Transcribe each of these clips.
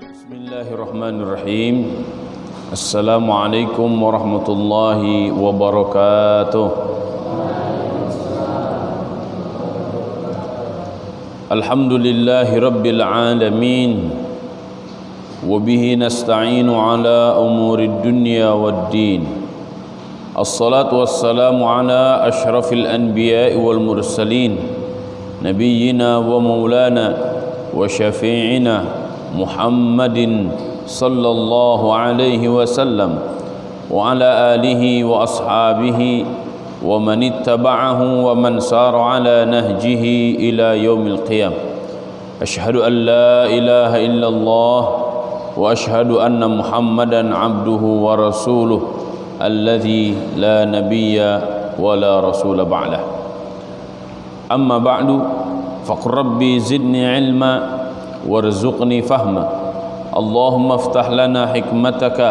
Bismillahirrahmanirrahim. Assalamualaikum warahmatullahi wabarakatuh. Alhamdulillahi rabbil alamin. Wabihi nasta'inu ala umurid dunya waddin. Assalatu wassalamu ala ashrafil anbiya'i wal mursalin, nabiyyina wa maulana wa syafi'ina Muhammadin sallallahu alaihi wasallam wa ala alihi wa ashabihi wa man ittaba'ahu wa man sara ala nahjihi ila yaumil qiyam. Asyhadu an la ilaha illallah wa asyhadu anna Muhammadan abduhu wa rasuluh alladzi la nabiyya wa la rasula ba'dah. Amma ba'du, faqur rabbi zidni ilma warzuqni fahma. Allahumma iftah lana hikmataka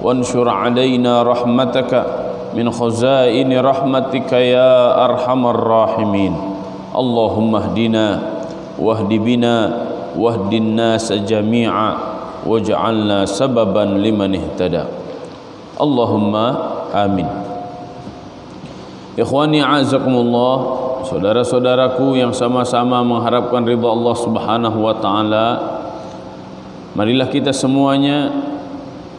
wanshur alaina rahmataka min khazaini rahmatika ya arhamar rahimin. Allahumma hdina wahdi bina wahdin nas jami'a waj'alna sababan liman ihtada. Allahumma amin. Ikhwani a'azakumullah, saudara-saudaraku yang sama-sama mengharapkan ridha Allah Subhanahu wa taala, marilah kita semuanya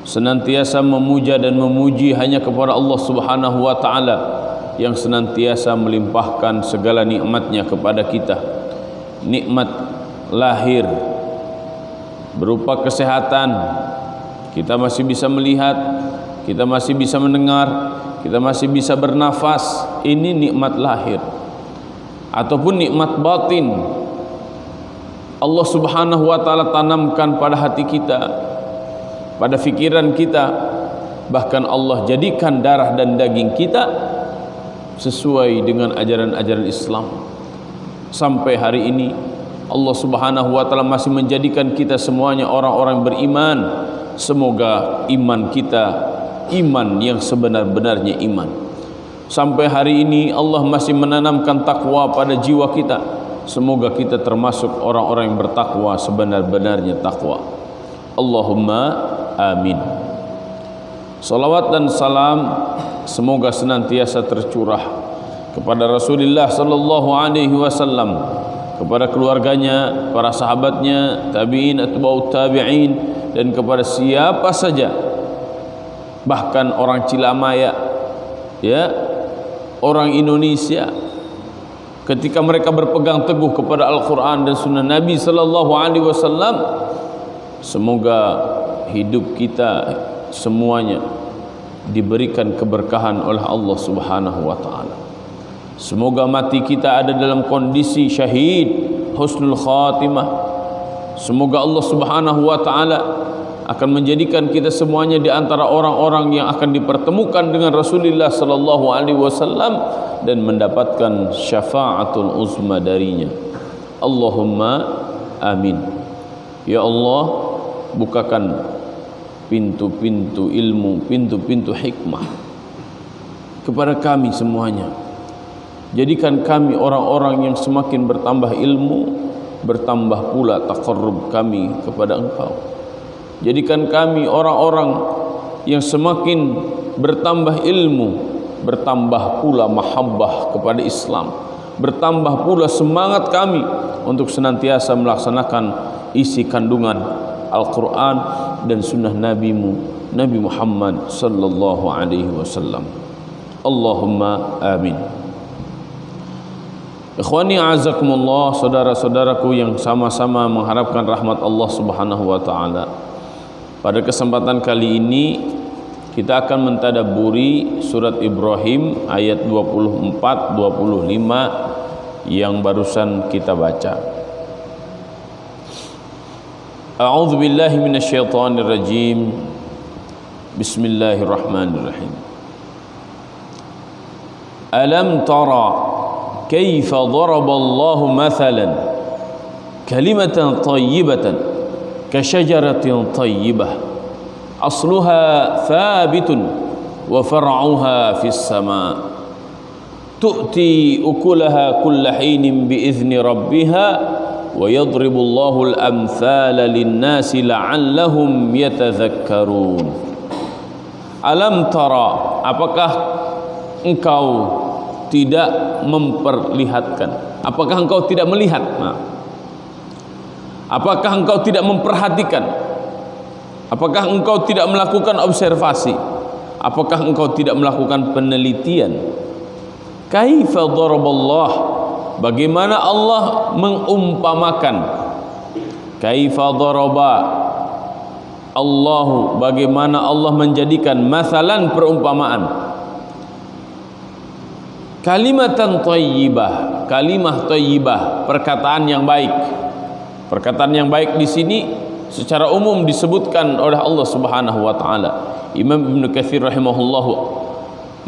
senantiasa memuja dan memuji hanya kepada Allah Subhanahu wa taala yang senantiasa melimpahkan segala nikmatnya kepada kita. Nikmat lahir berupa kesehatan, kita masih bisa melihat, kita masih bisa mendengar, kita masih bisa bernafas. Ini nikmat lahir. Ataupun nikmat batin, Allah Subhanahu wa taala tanamkan pada hati kita, pada fikiran kita. Bahkan Allah jadikan darah dan daging kita sesuai dengan ajaran-ajaran Islam. Sampai hari ini Allah Subhanahu wa taala masih menjadikan kita semuanya orang-orang beriman. Semoga iman kita iman yang sebenar-benarnya iman. Sampai hari ini Allah masih menanamkan takwa pada jiwa kita. Semoga kita termasuk orang-orang yang bertakwa sebenar-benarnya takwa. Allahumma amin. Salawat dan salam semoga senantiasa tercurah kepada Rasulullah sallallahu alaihi wasallam, kepada keluarganya, para sahabatnya, tabi'in, atba'ut tabi'in, dan kepada siapa saja, bahkan orang Cilamaya, ya, orang Indonesia, ketika mereka berpegang teguh kepada Al-Quran dan Sunnah Nabi sallallahu alaihi wasallam. Semoga hidup kita semuanya diberikan keberkahan oleh Allah Subhanahu wa taala. Semoga mati kita ada dalam kondisi syahid, husnul khatimah. Semoga Allah Subhanahu wa taala akan menjadikan kita semuanya di antara orang-orang yang akan dipertemukan dengan Rasulullah sallallahu alaihi wasallam dan mendapatkan syafaatul uzma darinya. Allahumma amin. Ya Allah, bukakan pintu-pintu ilmu, pintu-pintu hikmah kepada kami semuanya. Jadikan kami orang-orang yang semakin bertambah ilmu, bertambah pula taqarrub kami kepada Engkau. Jadikan kami orang-orang yang semakin bertambah ilmu, bertambah pula mahabbah kepada Islam, bertambah pula semangat kami untuk senantiasa melaksanakan isi kandungan Al-Quran dan sunnah Nabi-Mu, Nabi Muhammad sallallahu alaihi wasallam. Allahumma amin. Ikhwani a'azakumullah, saudara-saudaraku yang sama-sama mengharapkan rahmat Allah Subhanahu wa taala. Pada kesempatan kali ini kita akan mentadabburi surat Ibrahim ayat 24-25 yang barusan kita baca. A'udzu billahi minasyaitonir rajim. Bismillahirrahmanirrahim. Alam tara kaifa daraballahu mathalan kalimatan thayyibatan kasyajaratin thayyibah asluha thabitun wa far'uha fis sama. tu'ti ukulaha kulla hinin biizni rabbiha wa yadribullahu al-amthala lin-nasi la'allahum yatadhakkarun. Alam tara, apakah engkau tidak memperlihatkan? Apakah engkau tidak melihat? Apakah engkau tidak memperhatikan? Apakah engkau tidak melakukan observasi? Apakah engkau tidak melakukan penelitian? Kaifa daraballah, bagaimana Allah mengumpamakan? Kaifa daraba Allahu, bagaimana Allah menjadikan masalan, perumpamaan. Kalimatan thayyibah, kalimah thayyibah, perkataan yang baik. Perkataan yang baik di sini secara umum disebutkan oleh Allah Subhanahu wa taala. Imam Ibnu Katsir rahimahullah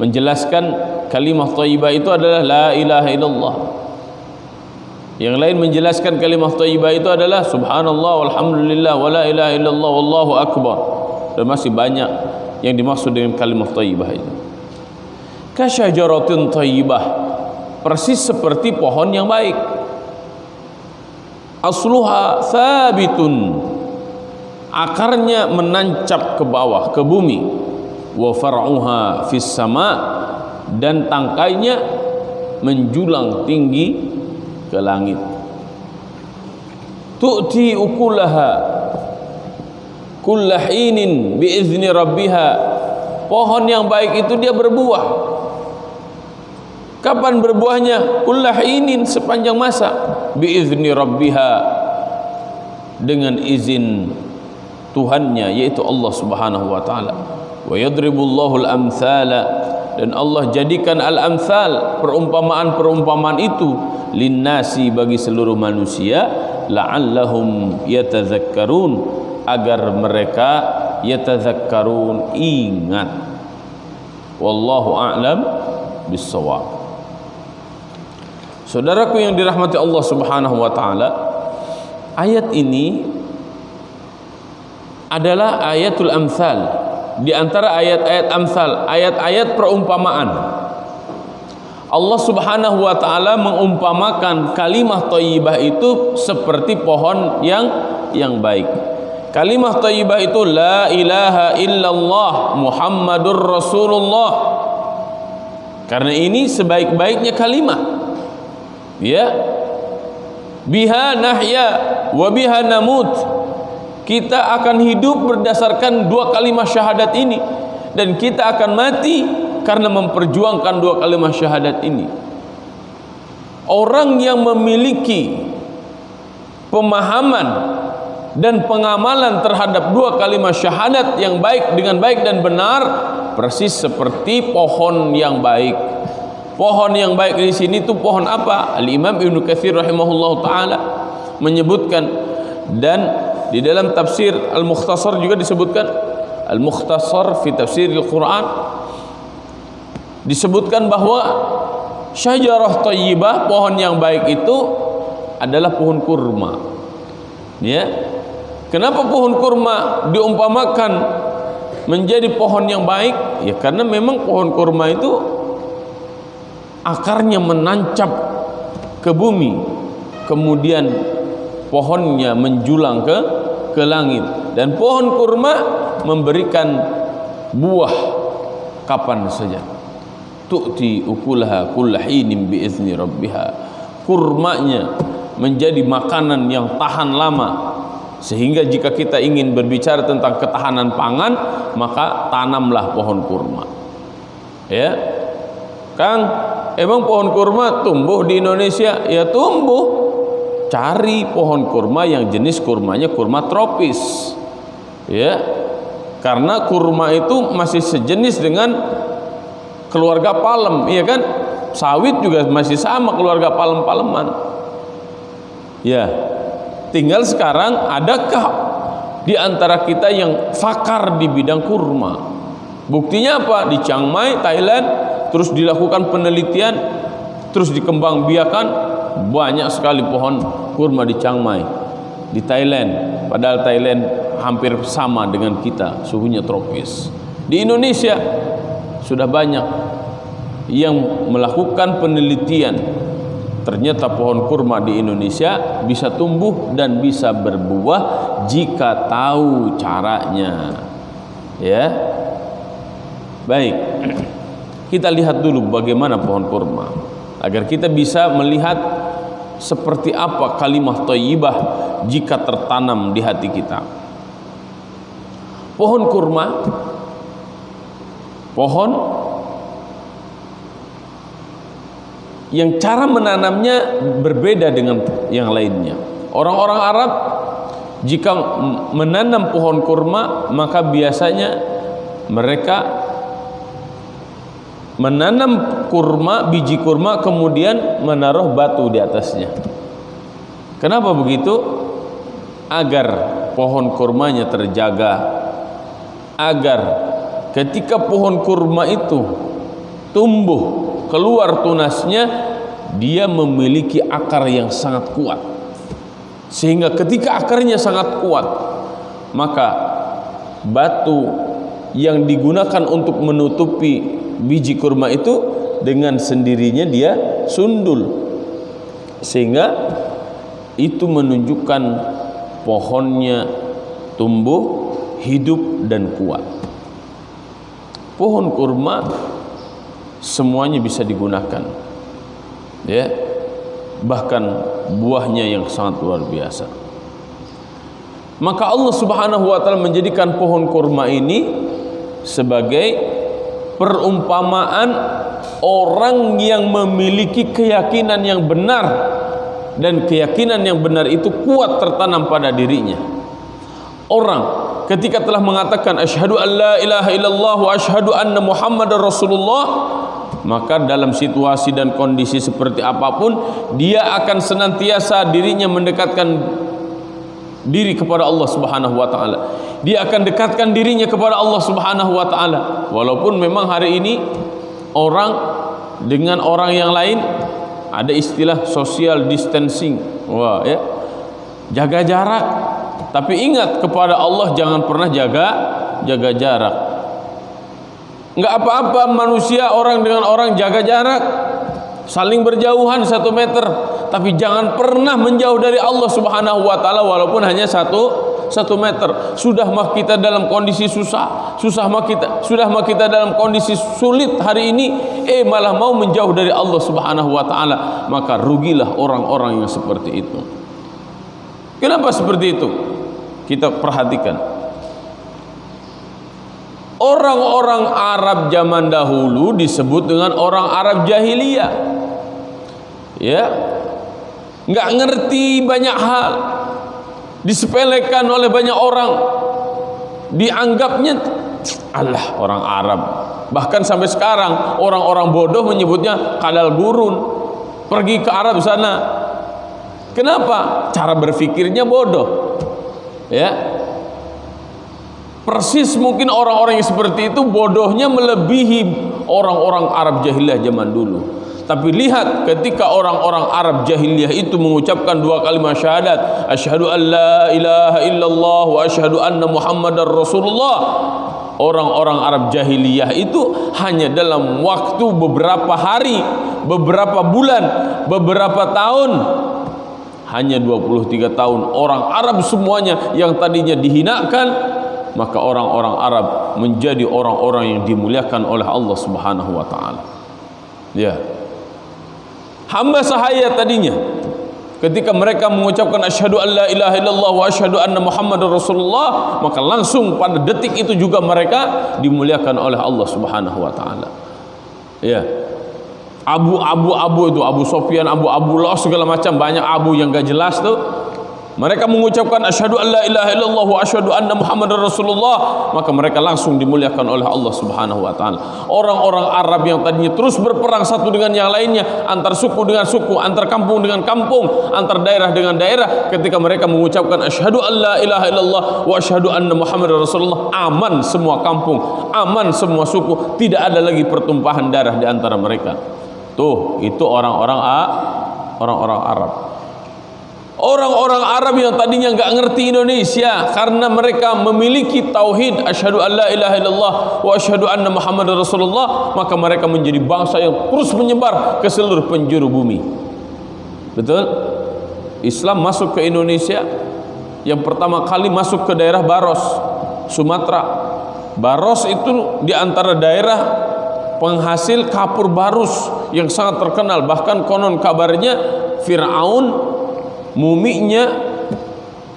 menjelaskan kalimah thayyibah itu adalah la ilaha illallah. Yang lain menjelaskan kalimah thayyibah itu adalah subhanallah walhamdulillah wa la ilaha illallah wallahu akbar. Dan masih banyak yang dimaksud dengan kalimah thayyibah itu. Kasyajaratin thayyibah, persis seperti pohon yang baik. Asluha thabitun, akarnya menancap ke bawah, ke bumi. Wa far'uha fis sama, dan tangkainya menjulang tinggi ke langit. Tu'ti ukulaha kulla hinin biizni rabbiha, pohon yang baik itu dia berbuah. Kapan berbuahnya? Kulla hinin, sepanjang masa. Biizni rabbiha, dengan izin Tuhannya, yaitu Allah Subhanahu wa taala. Wa yadribullahu al-amthala, dan Allah jadikan al-amthal, perumpamaan-perumpamaan itu, linnasi, bagi seluruh manusia, la'allahum yatadzakkarun, agar mereka yatadzakkarun, ingat. Wallahu a'lam bissawab. Saudaraku yang dirahmati Allah Subhanahu wa taala, ayat ini adalah ayatul amsal, di antara ayat-ayat amsal, ayat-ayat perumpamaan. Allah Subhanahu wa taala mengumpamakan kalimah thayyibah itu seperti pohon yang baik. Kalimah thayyibah itu la ilaha illallah Muhammadur Rasulullah. Karena ini sebaik-baiknya kalimat. Ya, biha nahya wa biha namut, kita akan hidup berdasarkan dua kalimat syahadat ini, dan kita akan mati karena memperjuangkan dua kalimat syahadat ini. Orang yang memiliki pemahaman dan pengamalan terhadap dua kalimat syahadat yang baik, dengan baik dan benar, persis seperti pohon yang baik. Pohon yang baik di sini itu pohon apa? Al-Imam Ibnu Katsir rahimahullah taala menyebutkan, dan di dalam tafsir Al-Mukhtasar juga disebutkan, Al-Mukhtasar fi tafsir Al-Quran, disebutkan bahwa syajarah thayyibah, pohon yang baik itu adalah pohon kurma. Ya. Kenapa pohon kurma diumpamakan menjadi pohon yang baik? Ya karena memang pohon kurma itu akarnya menancap ke bumi, kemudian pohonnya menjulang ke langit, dan pohon kurma memberikan buah kapan saja. Tu'ti ukulaha kulla hinin biizni rabbiha, kurmanya menjadi makanan yang tahan lama, sehingga jika kita ingin berbicara tentang ketahanan pangan, maka tanamlah pohon kurma. Ya Kang, emang pohon kurma tumbuh di Indonesia? Ya tumbuh. Cari pohon kurma yang jenis kurmanya kurma tropis. Ya. Karena kurma itu masih sejenis dengan keluarga palem, iya kan? Sawit juga masih sama keluarga palem-paleman. Ya. Tinggal sekarang adakah di antara kita yang fakar di bidang kurma? Buktinya apa? Di Chiang Mai, Thailand, terus dilakukan penelitian, terus dikembangbiakan, banyak sekali pohon kurma di Chiang Mai, di Thailand. Padahal Thailand hampir sama dengan kita, suhunya tropis. Di Indonesia sudah banyak yang melakukan penelitian, ternyata pohon kurma di Indonesia bisa tumbuh dan bisa berbuah jika tahu caranya. Ya. Baik. Kita lihat dulu bagaimana pohon kurma agar kita bisa melihat seperti apa kalimah thayyibah jika tertanam di hati kita. Pohon kurma, pohon yang cara menanamnya berbeda dengan yang lainnya. Orang-orang Arab jika menanam pohon kurma, maka biasanya mereka menanam kurma, biji kurma, kemudian menaruh batu di atasnya. Kenapa begitu? Agar pohon kurmanya terjaga, agar ketika pohon kurma itu tumbuh keluar tunasnya, dia memiliki akar yang sangat kuat, sehingga ketika akarnya sangat kuat, maka batu yang digunakan untuk menutupi biji kurma itu dengan sendirinya dia sundul, sehingga itu menunjukkan pohonnya tumbuh hidup dan kuat. Pohon kurma semuanya bisa digunakan, ya, bahkan buahnya yang sangat luar biasa. Maka Allah Subhanahu wa taala menjadikan pohon kurma ini sebagai perumpamaan orang yang memiliki keyakinan yang benar, dan keyakinan yang benar itu kuat tertanam pada dirinya. Orang ketika telah mengatakan asyhadu an la ilaha illallah wa asyhadu anna muhammadar rasulullah, maka dalam situasi dan kondisi seperti apapun dia akan senantiasa dirinya mendekatkan diri kepada Allah Subhanahu wa taala. Dia akan dekatkan dirinya kepada Allah Subhanahu wa taala. Walaupun memang hari ini orang dengan orang yang lain ada istilah social distancing. Wah, ya. Jaga jarak. Tapi ingat, kepada Allah jangan pernah jaga jarak. Enggak apa-apa manusia orang dengan orang jaga jarak, saling berjauhan 1 meter, tapi jangan pernah menjauh dari Allah Subhanahu wa taala walaupun hanya 1 meter. Sudah mah kita dalam kondisi sudah mah kita dalam kondisi sulit hari ini, malah mau menjauh dari Allah Subhanahu wa taala, maka rugilah orang-orang yang seperti itu. Kenapa seperti itu? Kita perhatikan. Orang-orang Arab zaman dahulu disebut dengan orang Arab jahiliyah. Ya. Enggak ngerti banyak hal. Disepelekan oleh banyak orang. Dianggapnya Allah orang Arab. Bahkan sampai sekarang orang-orang bodoh menyebutnya kadal gurun. Pergi ke Arab sana. Kenapa? Cara berpikirnya bodoh. Ya. Persis mungkin orang-orang yang seperti itu bodohnya melebihi orang-orang Arab jahiliyah zaman dulu. Tapi lihat ketika orang-orang Arab jahiliyah itu mengucapkan 2 kalimat syahadat, asyhadu an la ilaha illallah wa asyhadu anna muhammadar rasulullah. Orang-orang Arab jahiliyah itu hanya dalam waktu beberapa hari, beberapa bulan, beberapa tahun, hanya 23 tahun, orang Arab semuanya yang tadinya dihinakan, maka orang-orang Arab menjadi orang-orang yang dimuliakan oleh Allah Subhanahu wa taala. Ya. Hamba sahaya tadinya ketika mereka mengucapkan asyhadu an la ilaha illallah wa asyhadu anna muhammadar rasulullah, maka langsung pada detik itu juga mereka dimuliakan oleh Allah Subhanahu wa taala. Ya. Abu itu Abu Sofyan, Abu Lah, segala macam banyak abu yang gak jelas tuh. Mereka mengucapkan asyhadu an la ilaha illallah wa asyhadu anna muhammadar rasulullah, maka mereka langsung dimuliakan oleh Allah Subhanahu wa taala. Orang-orang Arab yang tadinya terus berperang satu dengan yang lainnya, antar suku dengan suku, antar kampung dengan kampung, antar daerah dengan daerah, ketika mereka mengucapkan asyhadu an la ilaha illallah wa asyhadu anna muhammadar rasulullah, aman semua kampung, aman semua suku, tidak ada lagi pertumpahan darah di antara mereka. Tuh, itu orang-orang Arab. Orang-orang Arab yang tadinya nggak ngerti Indonesia karena mereka memiliki tauhid asyhadu an la ilaha illallah wa asyhadu anna muhammadar rasulullah, maka mereka menjadi bangsa yang terus menyebar ke seluruh penjuru bumi. Betul? Islam masuk ke Indonesia yang pertama kali masuk ke daerah Baros, Sumatera. Baros itu di antara daerah penghasil kapur barus yang sangat terkenal. Bahkan konon kabarnya Fir'aun muminya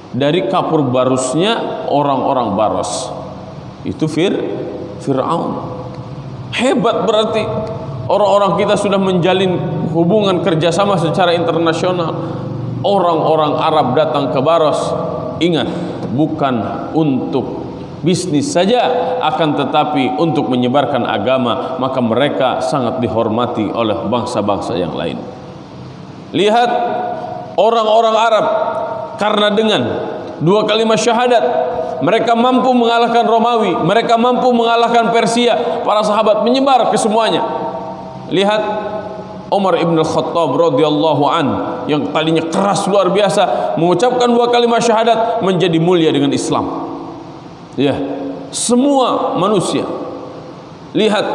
dari kapur barusnya orang-orang Baros. Itu Fir'aun. Hebat berarti. Orang-orang kita sudah menjalin hubungan kerjasama secara internasional. Orang-orang Arab datang ke Baros. Ingat, bukan untuk bisnis saja, akan tetapi untuk menyebarkan agama. Maka mereka sangat dihormati oleh bangsa-bangsa yang lain. Lihat orang-orang Arab, karena dengan dua kalimat syahadat mereka mampu mengalahkan Romawi, mereka mampu mengalahkan Persia. Para sahabat menyebar ke semuanya. Lihat Umar ibn Khattab radhiyallahu an, yang tadinya keras luar biasa, mengucapkan dua kalimat syahadat menjadi mulia dengan Islam. Ya, semua manusia. Lihat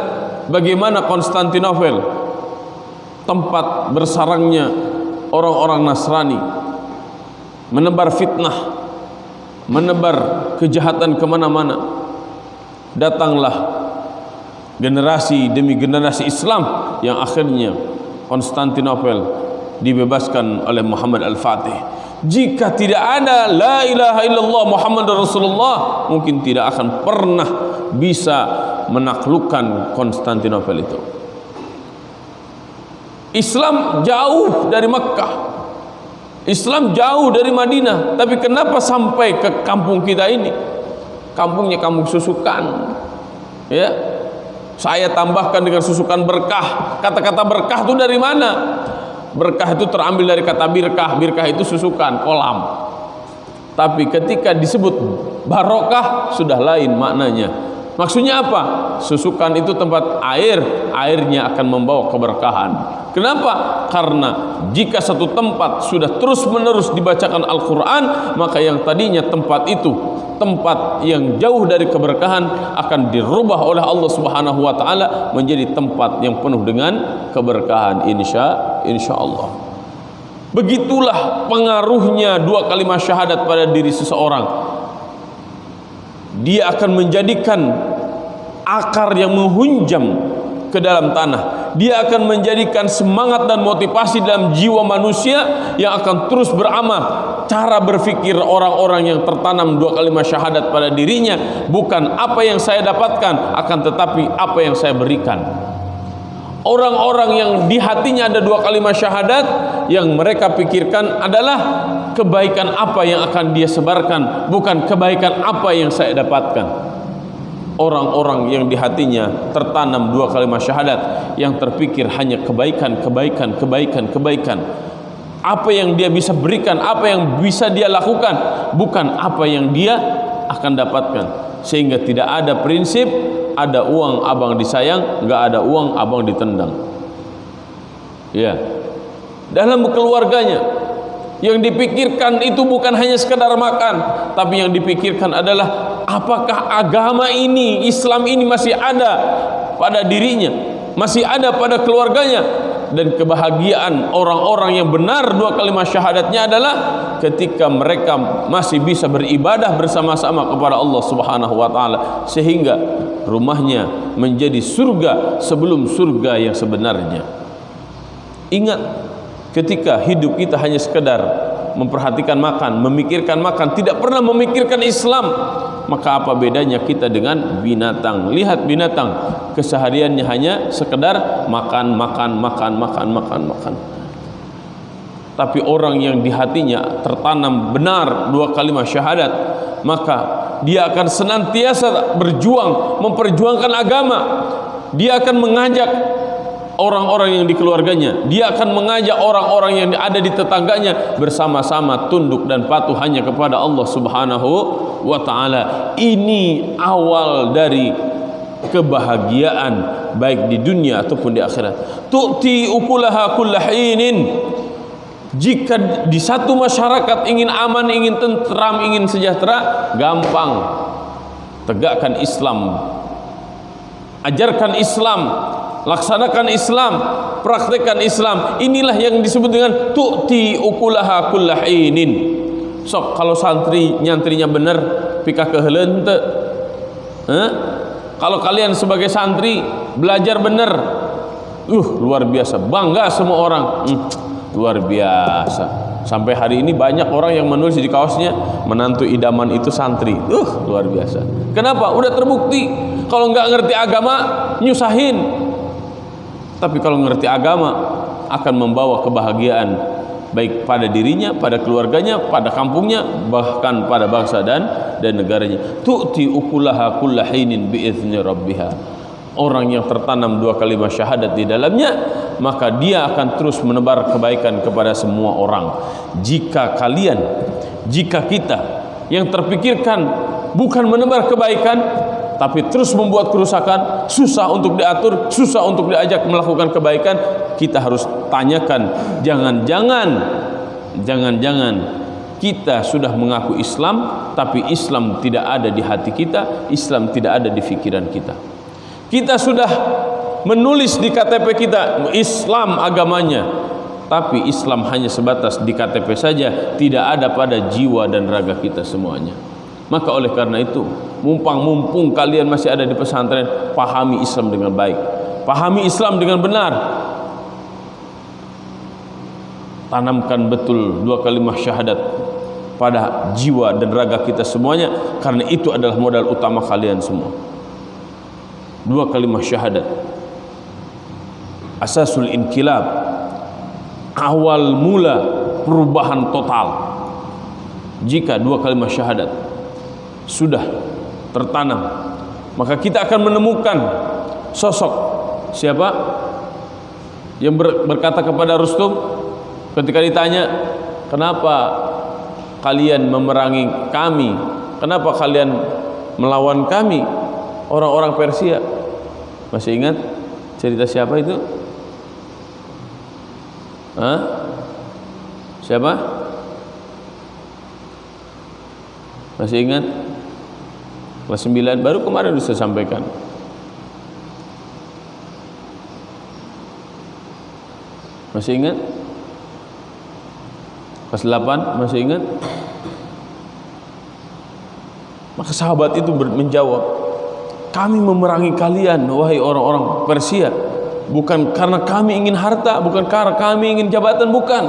bagaimana Konstantinopel, tempat bersarangnya orang-orang Nasrani, menebar fitnah, menebar kejahatan kemana-mana. Datanglah generasi demi generasi Islam yang akhirnya Konstantinopel dibebaskan oleh Muhammad Al-Fatih. Jika tidak ada la ilaha illallah Muhammad Rasulullah, mungkin tidak akan pernah bisa menaklukkan Konstantinopel itu. Islam jauh dari Mekah, Islam jauh dari Madinah, tapi kenapa sampai ke kampung kita ini? Kampungnya kampung susukan. Ya, saya tambahkan dengan susukan berkah. Kata-kata berkah itu dari mana? Berkah itu terambil dari kata birkah. Birkah itu susukan, kolam. Tapi ketika disebut barokah sudah lain maknanya. Maksudnya apa? Susukan itu tempat air, airnya akan membawa keberkahan. Kenapa? Karena jika satu tempat sudah terus-menerus dibacakan Al-Quran, maka yang tadinya tempat itu tempat yang jauh dari keberkahan akan dirubah oleh Allah Subhanahu wa taala menjadi tempat yang penuh dengan keberkahan, insya Allah. Begitulah pengaruhnya dua kalimat syahadat pada diri seseorang. Dia akan menjadikan akar yang menghunjam ke dalam tanah. Dia akan menjadikan semangat dan motivasi dalam jiwa manusia yang akan terus beramal. Cara berpikir orang-orang yang tertanam dua kalimat syahadat pada dirinya bukan apa yang saya dapatkan, akan tetapi apa yang saya berikan. Orang-orang yang di hatinya ada dua kalimat syahadat, yang mereka pikirkan adalah kebaikan apa yang akan dia sebarkan, bukan kebaikan apa yang saya dapatkan. Orang-orang yang di hatinya tertanam dua kalimat syahadat, yang terpikir hanya kebaikan, kebaikan, kebaikan, kebaikan. Apa yang dia bisa berikan, apa yang bisa dia lakukan, bukan apa yang dia akan dapatkan. Sehingga tidak ada prinsip ada uang abang disayang, nggak ada uang abang ditendang. Ya, dalam keluarganya yang dipikirkan itu bukan hanya sekedar makan, tapi yang dipikirkan adalah apakah agama ini, Islam ini masih ada pada dirinya, masih ada pada keluarganya. Dan kebahagiaan orang-orang yang benar dua kalimat syahadatnya adalah ketika mereka masih bisa beribadah bersama-sama kepada Allah Subhanahu wa taala, sehingga rumahnya menjadi surga sebelum surga yang sebenarnya. Ingat, ketika hidup kita hanya sekedar memperhatikan makan, memikirkan makan, tidak pernah memikirkan Islam, maka apa bedanya kita dengan binatang? Lihat binatang, kesehariannya hanya sekedar makan, makan, makan, makan, makan, makan. Tapi orang yang di hatinya tertanam benar dua kalimat syahadat, maka dia akan senantiasa berjuang, memperjuangkan agama. Dia akan mengajak orang-orang yang di keluarganya, dia akan mengajak orang-orang yang ada di tetangganya bersama-sama tunduk dan patuh hanya kepada Allah Subhanahu wa taala. Ini awal dari kebahagiaan baik di dunia ataupun di akhirat. Tu'ti ukulaha kulla hinin. Jika di satu masyarakat ingin aman, ingin tentram, ingin sejahtera, gampang. Tegakkan Islam, ajarkan Islam, laksanakan Islam, praktekkan Islam. Inilah yang disebut dengan tu'ti ukulaha kullahinin. Sok kalau santri nyantrinya bener, pika keheleun teu. Kalau kalian sebagai santri belajar bener, luar biasa, bangga semua orang. Luar biasa. Sampai hari ini banyak orang yang menulis di kaosnya, menantu idaman itu santri. Luar biasa. Kenapa? Udah terbukti. Kalau nggak ngerti agama, nyusahin. Tapi kalau ngerti agama, akan membawa kebahagiaan, baik pada dirinya, pada keluarganya, pada kampungnya, bahkan pada bangsa dan negaranya. Tu'ti ukulaha kullahinin bi'izni rabbiha. Orang yang tertanam 2 kalimat syahadat di dalamnya, maka dia akan terus menebar kebaikan kepada semua orang. Jika kita yang terpikirkan bukan menebar kebaikan, tapi terus membuat kerusakan, susah untuk diatur, susah untuk diajak melakukan kebaikan, kita harus tanyakan, jangan-jangan kita sudah mengaku Islam, tapi Islam tidak ada di hati kita, Islam tidak ada di pikiran kita. Kita sudah menulis di KTP kita Islam agamanya, tapi Islam hanya sebatas di KTP saja, tidak ada pada jiwa dan raga kita semuanya. Maka oleh karena itu, mumpung kalian masih ada di pesantren, pahami Islam dengan baik, pahami Islam dengan benar, tanamkan betul 2 kalimat syahadat pada jiwa dan raga kita semuanya, karena itu adalah modal utama kalian semua. 2 kalimat syahadat, asasul inkilab, awal mula perubahan total. Jika 2 kalimat syahadat sudah tertanam, maka kita akan menemukan sosok siapa yang berkata kepada Rustum ketika ditanya, kenapa kalian memerangi kami, kenapa kalian melawan kami, orang-orang Persia? Masih ingat cerita siapa itu? Siapa? Masih ingat? Kelas 9, baru kemarin sudah saya sampaikan. Masih ingat? Kelas 8, masih ingat? Maka sahabat itu menjawab, kami memerangi kalian wahai orang-orang Persia, bukan karena kami ingin harta, bukan karena kami ingin jabatan, bukan,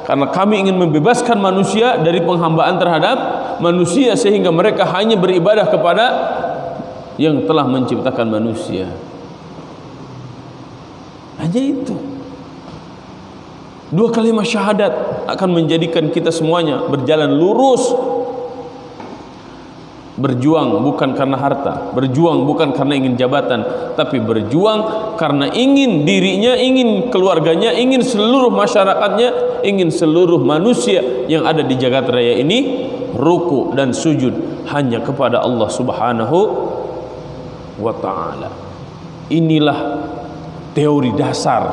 karena kami ingin membebaskan manusia dari penghambaan terhadap manusia, sehingga mereka hanya beribadah kepada yang telah menciptakan manusia. Hanya itu. 2 kalimat syahadat akan menjadikan kita semuanya berjalan lurus. Berjuang bukan karena harta, berjuang bukan karena ingin jabatan, tapi berjuang karena ingin dirinya, ingin keluarganya, ingin seluruh masyarakatnya, ingin seluruh manusia yang ada di jagat raya ini ruku dan sujud hanya kepada Allah Subhanahu wa ta'ala. Inilah teori dasar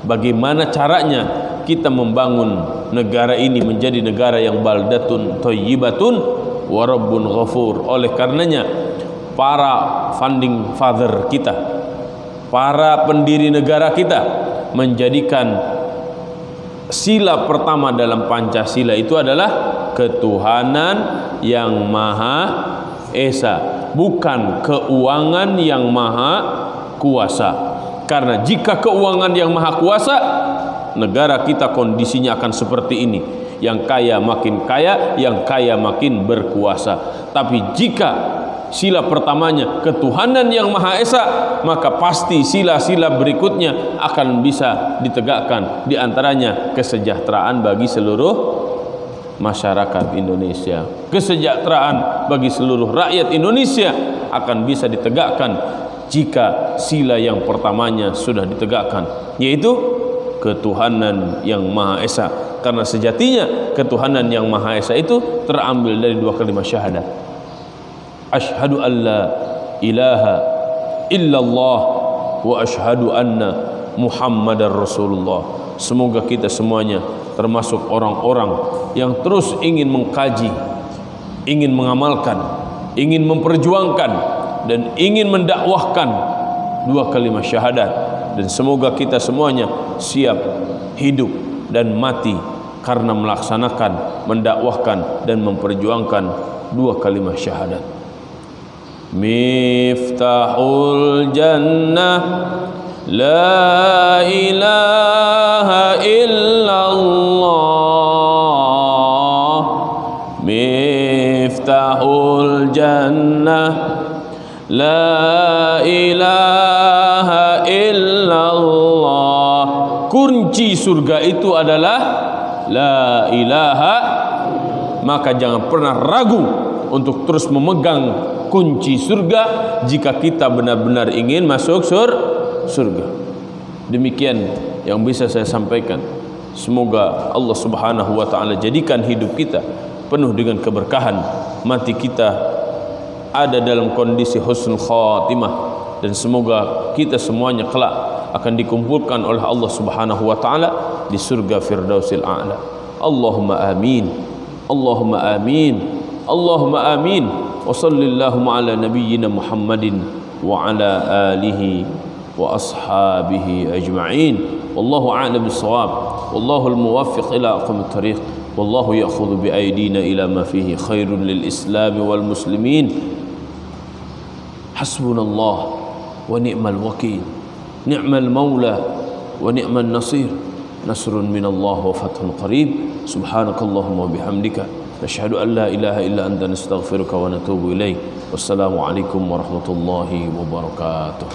bagaimana caranya kita membangun negara ini menjadi negara yang baldatun thayyibatun wa rabbun ghafur. Oleh karenanya para founding father kita, para pendiri negara kita menjadikan sila pertama dalam Pancasila itu adalah ketuhanan yang Maha Esa, bukan keuangan yang Maha Kuasa. Karena jika keuangan yang Maha Kuasa, negara kita kondisinya akan seperti ini, yang kaya makin kaya, yang kaya makin berkuasa. Tapi jika sila pertamanya ketuhanan yang Maha Esa, maka pasti sila-sila berikutnya akan bisa ditegakkan. Di antaranya kesejahteraan bagi seluruh masyarakat Indonesia, kesejahteraan bagi seluruh rakyat Indonesia akan bisa ditegakkan jika sila yang pertamanya sudah ditegakkan, yaitu ketuhanan yang Maha Esa. Karena sejatinya ketuhanan yang Maha Esa itu terambil dari 2 kalimat syahadat. Asyhadu an la ilaha illallah wa asyhadu anna Muhammadar Rasulullah. semoga kita semuanya termasuk orang-orang yang terus ingin mengkaji, ingin mengamalkan, ingin memperjuangkan dan ingin mendakwahkan dua kalimat syahadat, dan semoga kita semuanya siap hidup dan mati karena melaksanakan, mendakwahkan dan memperjuangkan dua kalimat syahadat. Miftahul jannah la ilaha illallah, miftahul jannah la ilaha illallah. Kunci surga itu adalah la ilaha. Maka jangan pernah ragu untuk terus memegang kunci surga jika kita benar-benar ingin masuk surga. Demikian yang bisa saya sampaikan. Semoga Allah Subhanahu wa taala jadikan hidup kita penuh dengan keberkahan, mati kita ada dalam kondisi husnul khatimah, dan semoga kita semuanya kelak akan dikumpulkan oleh Allah Subhanahu wa taala di surga Firdausil A'la. Allahumma amin. Allahumma amin. Allahumma amin. Wa sallallahu ala nabiyyina Muhammadin wa ala alihi wa ashabihi ajma'in. Wallahu a'lam bis-shawab. Wallahu al-muwaffiq ila aqwamit thariq. Wallahu ya'khudhu bi aydina ila ma fihi khairun lil Islam wal muslimin. Hasbunallah wa ni'mal wakil. Ni'mal maula wa ni'mal nasir. Nasrun minallah wa fathun qarib. Subhanakallahumma wa bihamdika nashhadu an la ilaha illa anta nastaghfiruka wa natubu ilaik. Wassalamu alaikum warahmatullahi wabarakatuh.